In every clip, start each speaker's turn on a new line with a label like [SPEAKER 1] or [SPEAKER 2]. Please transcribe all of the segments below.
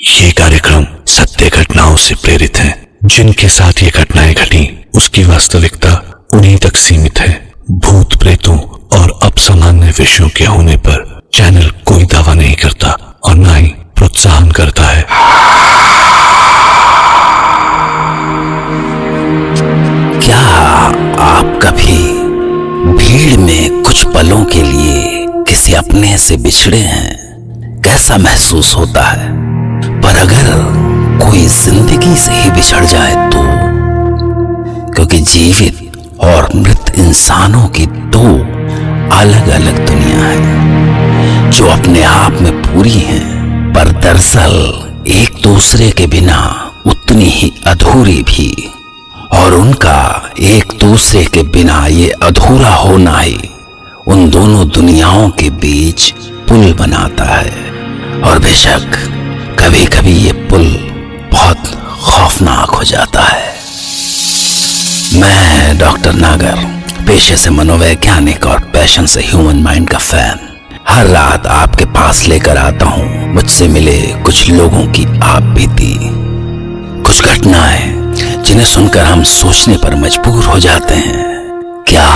[SPEAKER 1] ये कार्यक्रम सत्य घटनाओं से प्रेरित है। जिनके साथ ये घटनाएं घटी उसकी वास्तविकता उन्हीं तक सीमित है। भूत प्रेतों और असामान्य विषयों के होने पर चैनल कोई दावा नहीं करता और न ही प्रोत्साहन करता है।
[SPEAKER 2] क्या आप कभी भीड़ में कुछ पलों के लिए किसी अपने से बिछड़े हैं? कैसा महसूस होता है? पर अगर कोई जिंदगी से ही बिछड़ जाए तो? क्योंकि जीवित और मृत इंसानों की दो अलग अलग दुनिया है जो अपने आप में पूरी हैं, पर दरअसल एक दूसरे के बिना उतनी ही अधूरी भी। और उनका एक दूसरे के बिना ये अधूरा होना ही उन दोनों दुनियाओं के बीच पुल बनाता है। और बेशक कभी कभी ये पुल बहुत खौफनाक हो जाता है। मैं डॉक्टर नागर, पेशे से मनोवैज्ञानिक और पैशन से ह्यूमन माइंड का फैन, हर रात आपके पास लेकर आता हूं मुझसे मिले कुछ लोगों की आप बीती, कुछ घटनाएं जिन्हें सुनकर हम सोचने पर मजबूर हो जाते हैं, क्या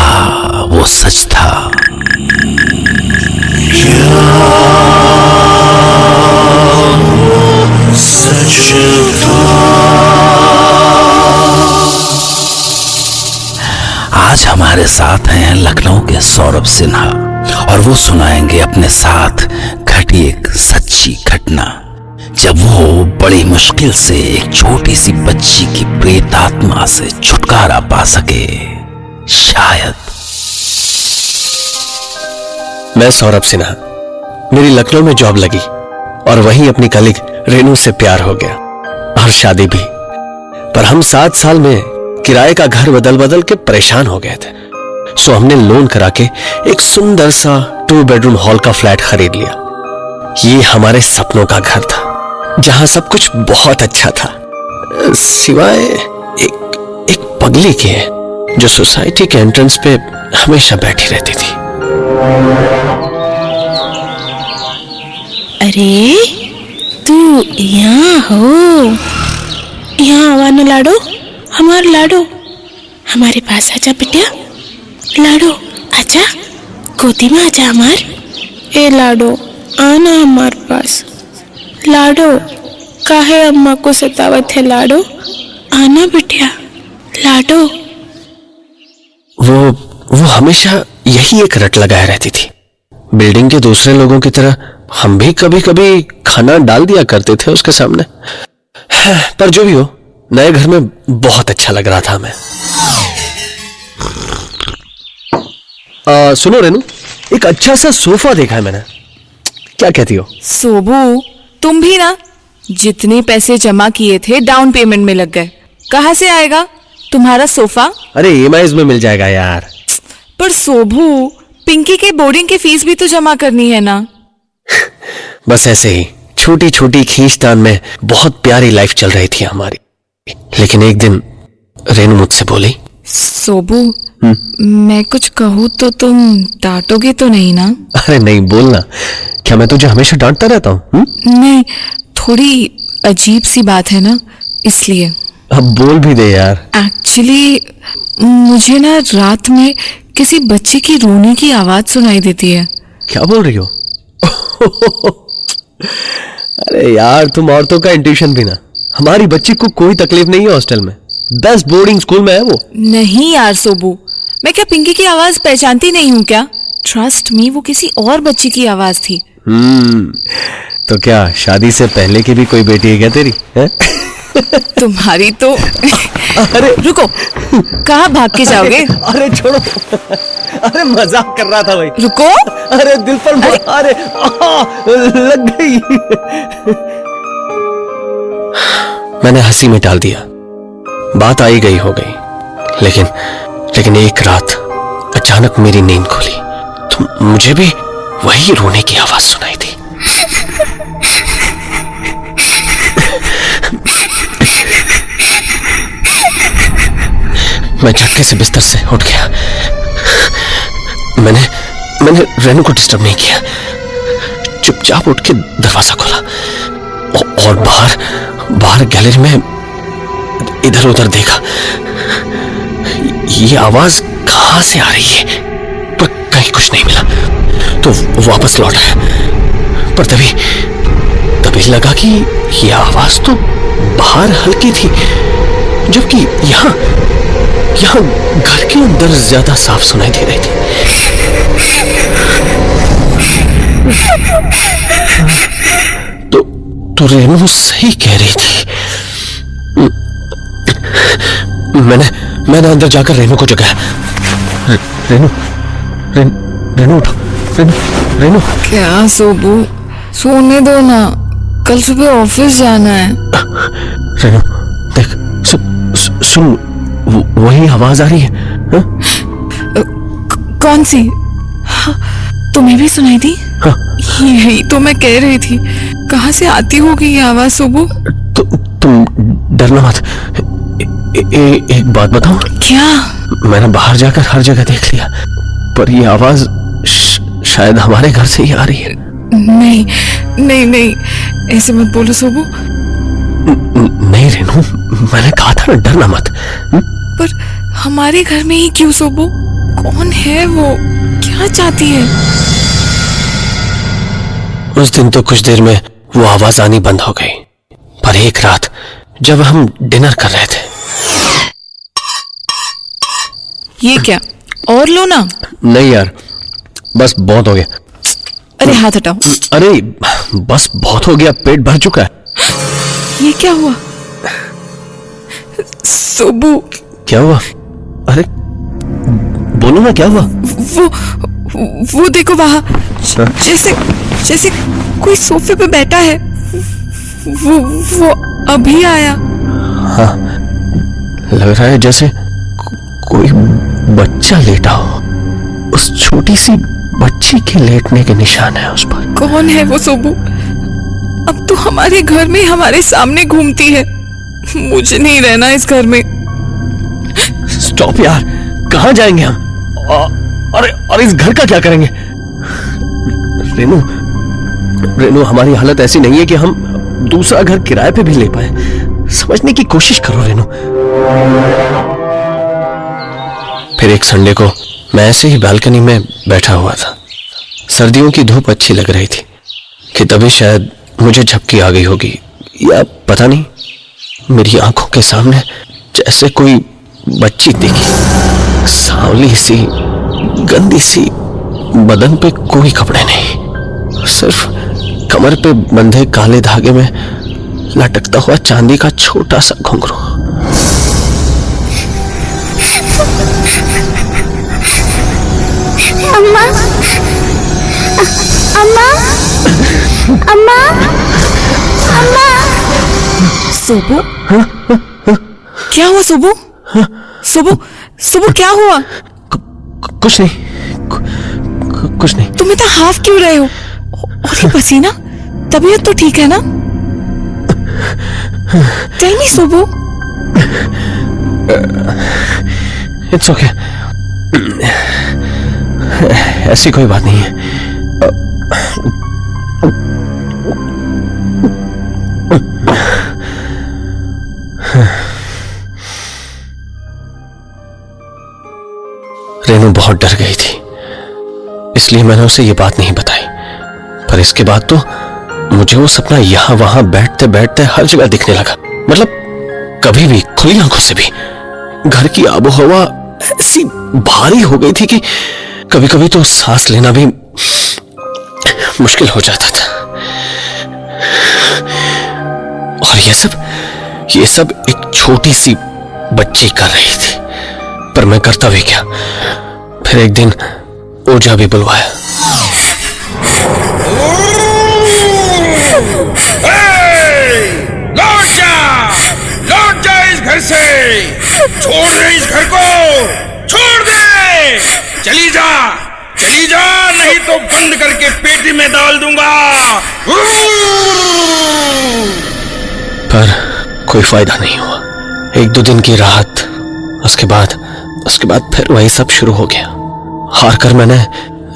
[SPEAKER 2] वो सच था? आज हमारे साथ हैं लखनऊ के सौरभ सिन्हा और वो सुनाएंगे अपने साथ घटी एक सच्ची घटना जब वो बड़ी मुश्किल से एक छोटी सी बच्ची की प्रेतात्मा से छुटकारा पा सके। शायद।
[SPEAKER 3] मैं सौरभ सिन्हा, मेरी लखनऊ में जॉब लगी और वहीं अपनी कलीग रेनू से प्यार हो गया और शादी भी। पर हम 7 साल में किराए का घर बदल बदल के परेशान हो गए थे, सो हमने लोन करा के एक सुंदर सा 2 बेडरूम हॉल का फ्लैट खरीद लिया। ये हमारे सपनों का घर था जहां सब कुछ बहुत अच्छा था, सिवाय एक पगली के जो सोसाइटी के एंट्रेंस पे हमेशा बैठी रहती थी।
[SPEAKER 4] अरे तू यहाँ हो? यहाँ आवा न लाडो, हमार लाडो, हमारे पास आजा बेटिया। लाडो आजा, गोदी में आजा हमार। ए लाडो आना हमार पास। लाडो काहे अम्मा को सतावत है? लाडो आना बिटिया। लाडो
[SPEAKER 3] वो हमेशा यही एक रट लगाए रहती थी। बिल्डिंग के दूसरे लोगों की तरह हम भी कभी कभी खाना डाल दिया करते थे उसके सामने। पर जो भी हो, नए घर में बहुत अच्छा लग रहा था हमें। सुनो रेनू, एक अच्छा सा सोफा देखा है मैंने, क्या कहती हो?
[SPEAKER 5] सोबू, तुम भी ना जितने पैसे जमा किए थे डाउन पेमेंट में लग गए। कहाँ से आएगा तुम्हारा सोफा?
[SPEAKER 3] अरे EMIs में मिल जाएगा यार।
[SPEAKER 5] पर सोबू, पिंकी के बोर्डिंग की फीस भी तो जमा करनी है ना।
[SPEAKER 3] बस ऐसे ही छोटी छोटी खींचतान में बहुत प्यारी लाइफ चल रही थी हमारी। लेकिन एक दिन रेनू मुझसे बोली,
[SPEAKER 5] सोबू मैं कुछ कहूँ तो तुम डांटोगे तो नहीं ना?
[SPEAKER 3] अरे नहीं, बोलना। क्या मैं तुझे हमेशा डांटता रहता हूँ?
[SPEAKER 5] नहीं, थोड़ी अजीब सी बात है ना, इसलिए।
[SPEAKER 3] अब बोल भी दे यार।
[SPEAKER 5] एक्चुअली मुझे ना रात में किसी बच्चे की रोने की आवाज सुनाई देती है।
[SPEAKER 3] क्या बोल रही हो? अरे यार, तुम औरतों का इंट्यूशन भी ना। हमारी बच्ची को कोई तकलीफ नहीं है हॉस्टल में, बेस्ट बोर्डिंग स्कूल में है वो।
[SPEAKER 5] नहीं यार सोबू, मैं क्या पिंकी की आवाज पहचानती नहीं हूँ क्या? ट्रस्ट मी, वो किसी और बच्ची की आवाज थी।
[SPEAKER 3] तो क्या शादी से पहले की भी कोई बेटी है क्या तेरी? है?
[SPEAKER 5] तुम्हारी तो।
[SPEAKER 3] अरे
[SPEAKER 5] रुको, कहाँ भाग के जाओगे?
[SPEAKER 3] अरे छोड़ो, अरे मजाक कर रहा था भाई।
[SPEAKER 5] रुको।
[SPEAKER 3] अरे दिल पर अरे लग गई। मैंने हंसी में टाल दिया, बात आई गई हो गई। लेकिन एक रात अचानक मेरी नींद खुली तो मुझे भी वही रोने की आवाज सुनाई दी। मैं झटके से बिस्तर से उठ गया। मैंने रेनू को डिस्टर्ब नहीं किया, चुपचाप उठ के दरवाजा खोला और बाहर बाहर गैलरी में इधर उधर देखा। ये आवाज कहां से आ रही है, पर कहीं कुछ नहीं मिला, तो वापस लौट आया। पर तभी लगा कि यह आवाज तो बाहर हल्की थी, जबकि यहाँ घर के अंदर ज्यादा साफ सुनाई दे रही थी। तो रेनू सही कह रही थी। मैंने अंदर जाकर रेनू को जगाया। रेनू उठो, रेनू।
[SPEAKER 5] क्या सोबू, सोने दो ना, कल सुबह ऑफिस जाना है।
[SPEAKER 3] रेनू देख, सुन, वही आवाज आ रही है।
[SPEAKER 5] कौन सी? हाँ, तुम्हें भी सुनाई दी?
[SPEAKER 3] हाँ।
[SPEAKER 5] यही तो मैं कह रही थी, कहाँ से आती होगी ये आवाज सोबू?
[SPEAKER 3] तुम डरना मत। एक बात बताऊं? क्या? मैंने बाहर जाकर हर जगह देख लिया, पर ये आवाज शायद हमारे घर से ही आ रही है।
[SPEAKER 5] नहीं नहीं नहीं, ऐसे मत बोलो सोबू।
[SPEAKER 3] नहीं रेनू, मैंने कहा था ना, डरना मत।
[SPEAKER 5] पर हमारे घर में ही क्यों सोबू? कौन है वो? क्या चाहती है?
[SPEAKER 3] उस दिन तो कुछ देर में वो आवाज आनी बंद हो गई, पर एक रात जब हम डिनर कर रहे थे।
[SPEAKER 5] ये क्या, और लो ना।
[SPEAKER 3] नहीं यार, बस बहुत हो गया।
[SPEAKER 5] अरे हाथ हटाओ।
[SPEAKER 3] अरे बस बहुत हो गया, पेट भर चुका है।
[SPEAKER 5] ये क्या हुआ सोबू?
[SPEAKER 3] क्या हुआ? अरे बोलो ना, क्या हुआ?
[SPEAKER 5] वो देखो वहां, जैसे कोई सोफे पे बैठा है। वो अभी आया।
[SPEAKER 3] हाँ, लग रहा है जैसे कोई बच्चा लेटा हो। उस छोटी सी बच्ची के लेटने के निशान है उस पर।
[SPEAKER 5] कौन है वो सोबू? अब तो हमारे घर में हमारे सामने घूमती है। मुझे नहीं रहना इस घर में।
[SPEAKER 3] स्टॉप यार, कहाँ जाएंगे हम? और इस घर का क्या करेंगे? रेनू, हमारी हालत ऐसी नहीं है कि हम दूसरा घर किराए पे भी ले पाए। समझने की कोशिश करो रेनू। फिर एक संडे को मैं ऐसे ही बालकनी में बैठा हुआ था। सर्दियों की धूप अच्छी लग रही थी कि तभी शायद मुझे झपकी आ गई होगी, या पता नहीं, मेरी आंखों के सामने जैसे कोई बच्ची दिखी। सांवली सी, गंदी सी, बदन पे कोई कपड़े नहीं, सिर्फ कमर पे बंधे काले धागे में लटकता हुआ चांदी का छोटा सा घुंघरू।
[SPEAKER 6] अम्मा, अम्मा, अम्मा, अम्मा।
[SPEAKER 5] सोबू, क्या हुआ सोबू? सोबू क्या हुआ?
[SPEAKER 3] कुछ नहीं, कुछ नहीं।
[SPEAKER 5] तुम इतना हाफ क्यों रहे हो? और ये पसीना, तबीयत तो ठीक है ना? कहीं नहीं सोबू?
[SPEAKER 3] इट्स ओके, ऐसी कोई बात नहीं है। रेनू बहुत डर गई थी, इसलिए मैंने उसे ये बात नहीं बताई। पर इसके बाद तो मुझे वो सपना यहां वहां बैठते बैठते हर जगह दिखने लगा। मतलब कभी भी, खुली आंखों से भी। घर की आबोहवा ऐसी भारी हो गई थी कि कभी कभी तो सांस लेना भी मुश्किल हो जाता था। और ये सब एक छोटी सी बच्ची कर रही थी। पर मैं करता भी क्या। फिर एक दिन ओझा भी बुलवाया।
[SPEAKER 7] लौट जा इस घर से, छोड़ दे इस घर को, छोड़ दे, चली जा, नहीं तो बंद करके पेटी में डाल दूंगा।
[SPEAKER 3] पर कोई फायदा नहीं हुआ। एक दो दिन की राहत, उसके बाद फिर वही सब शुरू हो गया। हार कर मैंने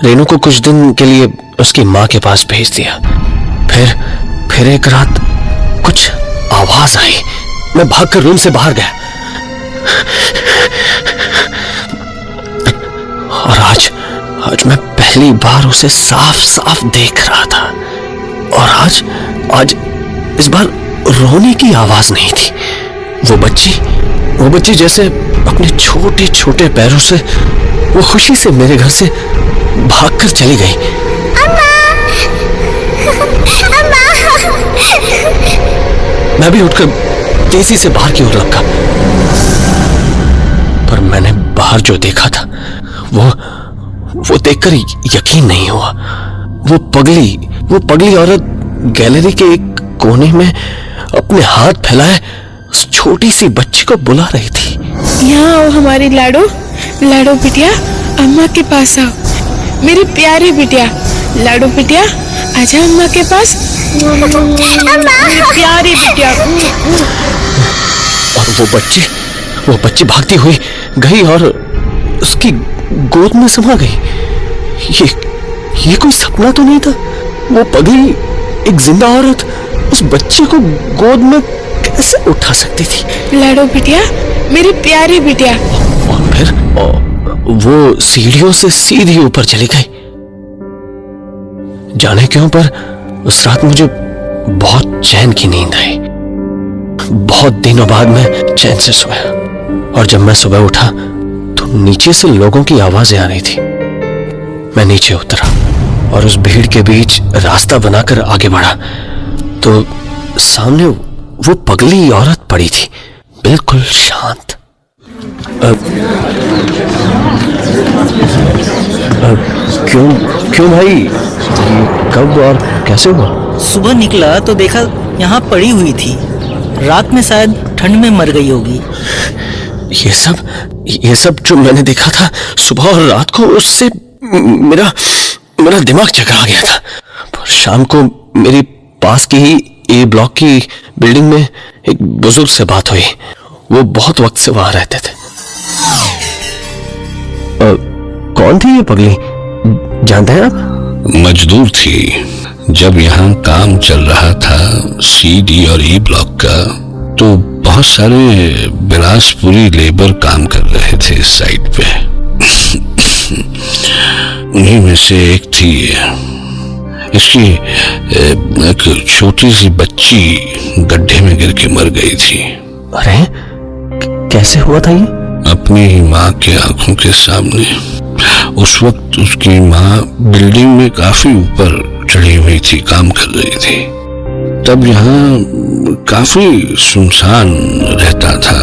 [SPEAKER 3] रेनू को कुछ दिन के लिए उसकी माँ के पास भेज दिया। फिर एक रात कुछ आवाज आई। मैं भागकर रूम से बाहर गया और आज मैं पहली बार उसे साफ साफ देख रहा था। और आज इस बार रोने की आवाज नहीं थी। वो बच्ची जैसे अपने छोटे छोटे पैरों से वो खुशी से मेरे घर से भागकर चली गई। मैं भी उठकर तेजी से बाहर की ओर लपका, पर मैंने बाहर जो देखा था वो देखकर यकीन नहीं हुआ। वो पगली औरत गैलरी के एक कोने में अपने हाथ फैलाए उस छोटी सी बच्ची को बुला रही थी।
[SPEAKER 4] यहाँ आओ हमारी लाडो बिटिया, अम्मा के पास आओ। मेरी प्यारी बिटिया, लाडो बिटिया, आजा अम्मा के पास। मेरी प्यारी बिटिया।
[SPEAKER 3] और वो बच्ची भागती हुई गई और उसकी गोद में समा गई। ये कोई सपना तो नहीं था। वो पगली एक जिंदा औरत उस बच्ची को गोद में कैसे उठा सकती थी?
[SPEAKER 4] लाडो बिटिया, मेरी प्यारी बिटिया।
[SPEAKER 3] और फिर वो सीढ़ियों से सीधी ऊपर चली गई। जाने क्यों, पर उस रात मुझे बहुत चैन की नींद आई। बहुत दिनों बाद मैं चैन से सोया। और जब मैं सुबह उठा तो नीचे से लोगों की आवाजें आ रही थी। मैं नीचे उतरा और उस भीड़ के बीच रास्ता बनाकर आगे बढ़ा तो सामने वो पगली औरत पड़ी थी, बिल्कुल शांत। क्यों भाई, कब और कैसे हुआ?
[SPEAKER 8] सुबह निकला तो देखा यहाँ पड़ी हुई थी। रात में शायद ठंड में मर गई होगी।
[SPEAKER 3] ये सब जो मैंने देखा था सुबह और रात को, उससे मेरा दिमाग चकरा गया था। पर शाम को मेरी पास की ही ए ब्लॉक की बिल्डिंग में एक बुजुर्ग से बात हुई। वो बहुत वक्त से वहां रहते थे। कौन थी ये पगली, जानते हैं आप?
[SPEAKER 1] मजदूर थी। जब यहाँ काम चल रहा था CD और E ब्लॉक का, तो बहुत सारे बिलासपुरी लेबर काम कर रहे थे इस साइट पे। उन्हीं में से एक थी इसकी एक छोटी सी बच्ची गड्ढे में गिर के मर गई थी।
[SPEAKER 3] अरे कैसे हुआ था ये?
[SPEAKER 1] अपनी ही माँ के आंखों के सामने। उस वक्त उसकी माँ बिल्डिंग में काफी ऊपर चढ़ी हुई थी, काम कर रही थी। तब यहाँ काफी सुनसान रहता था।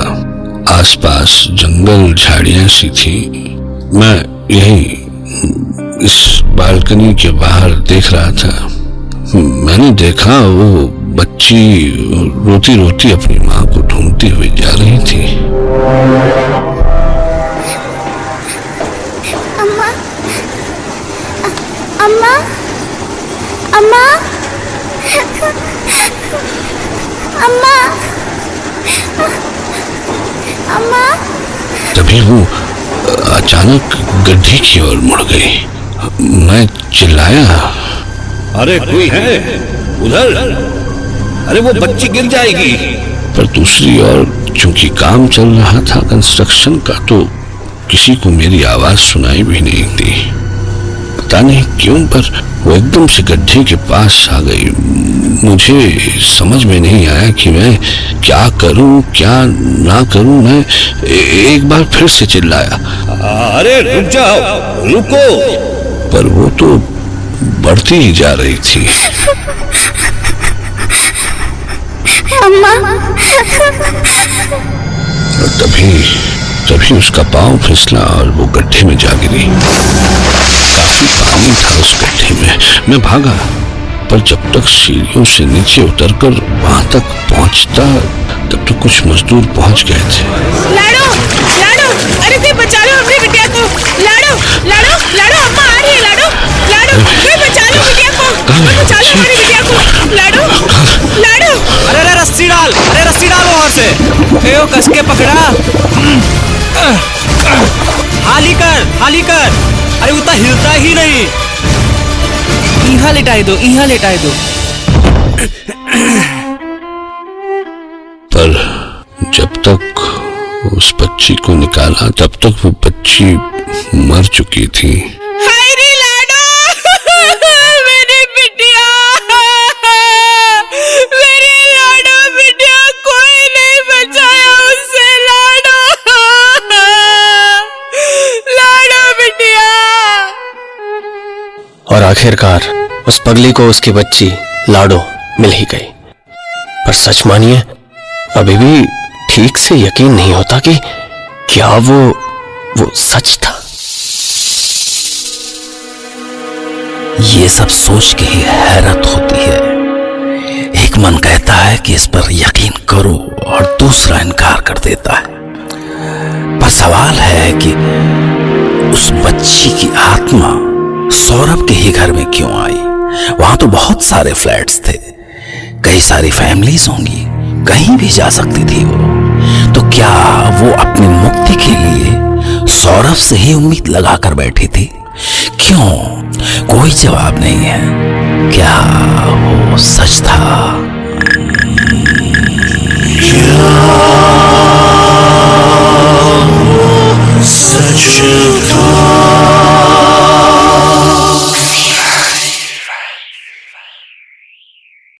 [SPEAKER 1] आसपास जंगल झाड़ियां सी थी। मैं यही इस बालकनी के बाहर देख रहा था। मैंने देखा वो बच्ची रोती रोती अपनी माँ को ढूंढती हुई जा रही थी।
[SPEAKER 6] अम्मा, अम्मा, अम्मा, अम्मा, अम्मा।
[SPEAKER 1] तभी वो अचानक गड्ढे की ओर मुड़ गई। मैं चिल्लाया,
[SPEAKER 7] अरे कोई है उधर? अरे वो बच्ची गिर जाएगी।
[SPEAKER 1] पर दूसरी ओर चूंकि काम चल रहा था कंस्ट्रक्शन का, तो किसी को मेरी आवाज सुनाई भी नहीं दी। पता नहीं क्यों, पर वो एकदम से गड्ढे के पास आ गई। मुझे समझ में नहीं आया कि मैं क्या करूं क्या ना करूं। मैं एक बार फिर से चिल्लाया,
[SPEAKER 7] अरे रुक जाओ, रुको।
[SPEAKER 1] पर वो तो बढ़ती ही जा रही थी।
[SPEAKER 6] अम्मा।
[SPEAKER 1] और तभी उसका पांव फिसला और वो गड्ढे में जा गिरी। काफी पानी था उस गड्ढे में। मैं भागा, पर जब तक सीढ़ियों से नीचे उतरकर वहां तक पहुंचता, तब तो कुछ मजदूर पहुंच गए थे।
[SPEAKER 4] लाडो, लाडो, अरे कोई बचा लो अपनी बिटिया को। लाडो, लाडो, लाडो, अम्मा आ रही है। लाडो, लाडो, कोई बचा लो बिटिया को। बचा लो हमारी बिटिया को। लाडो, लाडो।
[SPEAKER 8] अरे रस्सी डाल, अरे रस्सी डाल वहां से। ए कस के पकड़ा। हाली कर। अरे उतना हिलता ही नहीं। यहाँ लेटाई दो।
[SPEAKER 1] तक उस बच्ची को निकाला तब तक वो बच्ची मर चुकी थी।
[SPEAKER 4] हाय रे लाडो, मेरी बिटिया, मेरी लाडो बिटिया, कोई नहीं बचाया उससे। लाडो, लाडो बिटिया।
[SPEAKER 3] और आखिरकार उस पगली को उसकी बच्ची लाडो मिल ही गई। पर सच मानिए, अभी भी ठीक से यकीन नहीं होता कि क्या वो सच था।
[SPEAKER 2] ये सब सोच के ही हैरत होती है। एक मन कहता है कि इस पर यकीन करो और दूसरा इनकार कर देता है। पर सवाल है कि उस बच्ची की आत्मा सौरभ के ही घर में क्यों आई? वहां तो बहुत सारे फ्लैट्स थे, कई सारी फैमिलीज होंगी, कहीं भी जा सकती थी वो। तो क्या वो अपनी मुक्ति के लिए सौरभ से ही उम्मीद लगाकर बैठी थी? क्यों? कोई जवाब नहीं है। क्या वो सच था?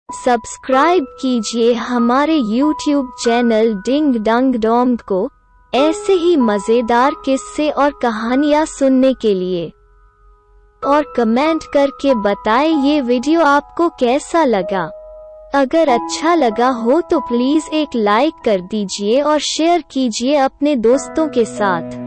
[SPEAKER 9] सब्सक्राइब कीजिए हमारे YouTube चैनल डिंग डंग डोंग को ऐसे ही मजेदार किस्से और कहानियाँ सुनने के लिए, और कमेंट करके बताएं ये वीडियो आपको कैसा लगा। अगर अच्छा लगा हो तो प्लीज एक लाइक कर दीजिए और शेयर कीजिए अपने दोस्तों के साथ।